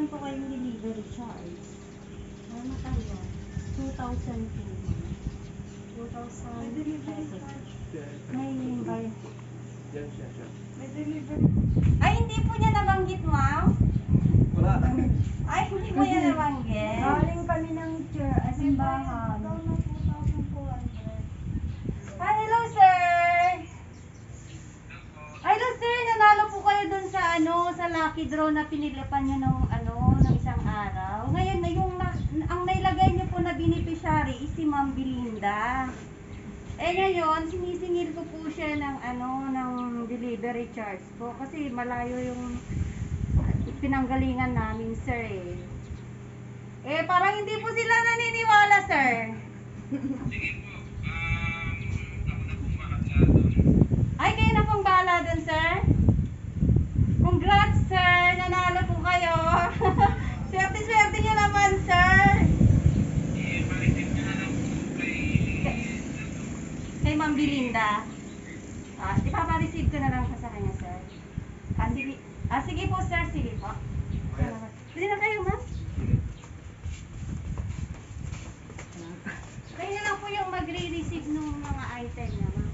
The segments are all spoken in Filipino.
meron po kayong delivery charge. Ano tayo? 2,000 po. 2,000 pesos. May bayad. May delivery. Ay, hindi po niya nabanggit, ma'am? Wala. Ay, hindi po niya nabanggit. Galing kami ng simbahan. Hi, hello, sir! Hello, sir! Nanalo po kayo dun sa sa lucky draw na pinilipan niyo ng isang araw. Ngayon, ang nailagay niyo po na beneficiary is si Ma'am Belinda. Eh ngayon, sinisingil ko po siya ng delivery charge po kasi malayo yung pinanggalingan namin, sir eh. Eh, parang hindi po sila naniniwala, sir. Ay, kayo na pong bahala dun, sir. Congrats, sir. Nanalo po kayo. Swerte-swerte niyo naman, sir. Kay Ma'am Belinda. Ipapa-receive ko na lang sa kanya, sir. Sige po, sir. Sige po. Pwede na kayo, ma'am? Kayo na lang po yung magre-receive ng mga item niya, ma'am.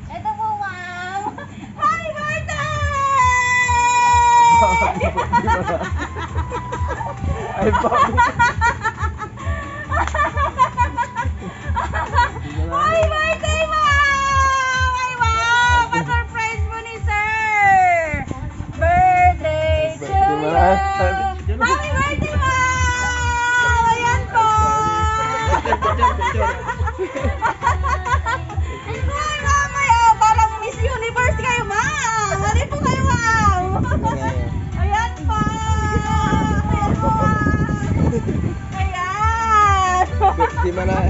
Ito po, ma'am. Happy birthday! Ay, Bobby. Happy birthday, ma'am! Ay, wow! Pa-surprise mo ni sir! Birthday to you! Happy birthday, ma'am! Ayan po! Ay, mamaya, parang Miss Universe kayo, ma'am! Ano po kayo, ma'am? Ayan po! Ayan po, ma'am! Ayan! Di ba na?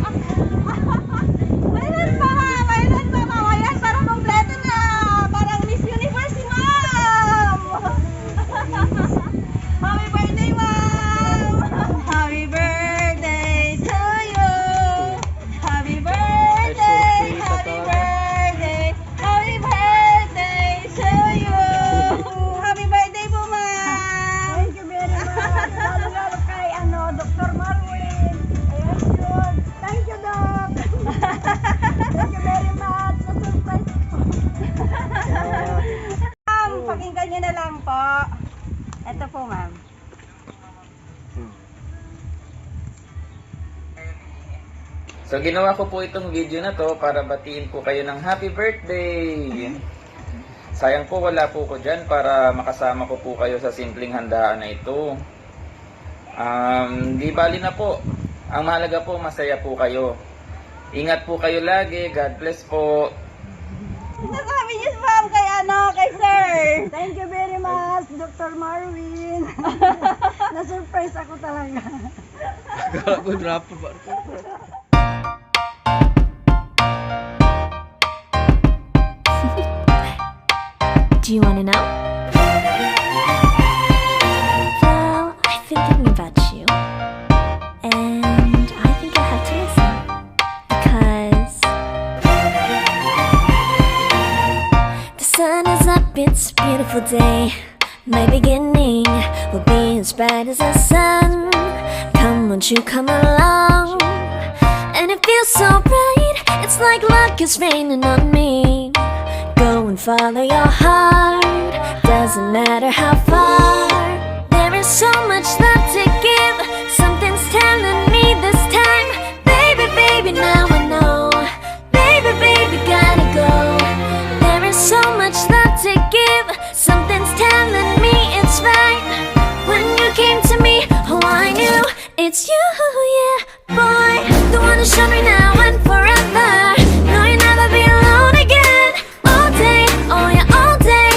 Mayroon pa, ma'am. Ayan, parang kompleto na. Parang Miss Universe si ma'am. Happy birthday, ma'am. Happy birthday to you. Happy birthday. Happy birthday. Happy birthday to you. Happy birthday po, ma'am. Thank you very much. Lalo-lalo kay Dr. Marwin. Ayan yun. Thank you, Doc. Thank you very much sa surprise ko. Ma'am, pakinggan niyo na lang po. Ito po, ma'am. So ginawa ko po itong video na to para batiin po kayo ng happy birthday. Sayang po wala po ko dyan para makasama ko po kayo sa simpleng handaan na ito. Di bali na po. Ang mahalaga po masaya po kayo. Ingat po kayo lagi. God bless po. Nasabi niyo, ma'am, kay sir. Thank you very much, Dr. Marwin. Na-surprise ako talaga. Akala ko drop ba? Do you want to know? Well, I've been thinking about you, and I think I have to listen because the sun is up, it's a beautiful day. My beginning will be as bright as the sun. Come, won't you come along? And it feels so bright, it's like luck is raining on me. Go and follow your heart, doesn't matter how far. There is so much love to give, something's telling me this time. Baby, baby, now I know. Baby, baby, gotta go. There is so much love to give, something's telling me it's right. When you came to me, oh I knew it's you, yeah, boy. The one to show me now and forever. No, you'll never be alone again. All day, oh yeah, all day.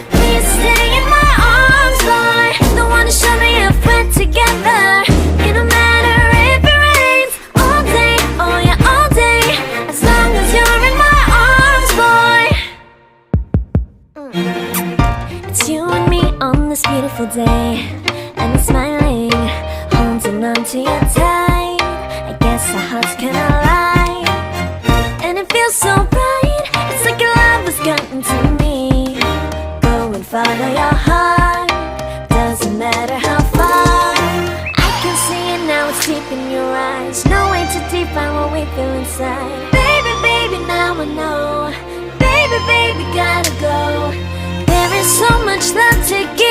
Please stay in my arms, boy. The one to show me if we're together. we feel inside. Baby, baby, now I know. Baby, baby, gotta go. There is so much love to give.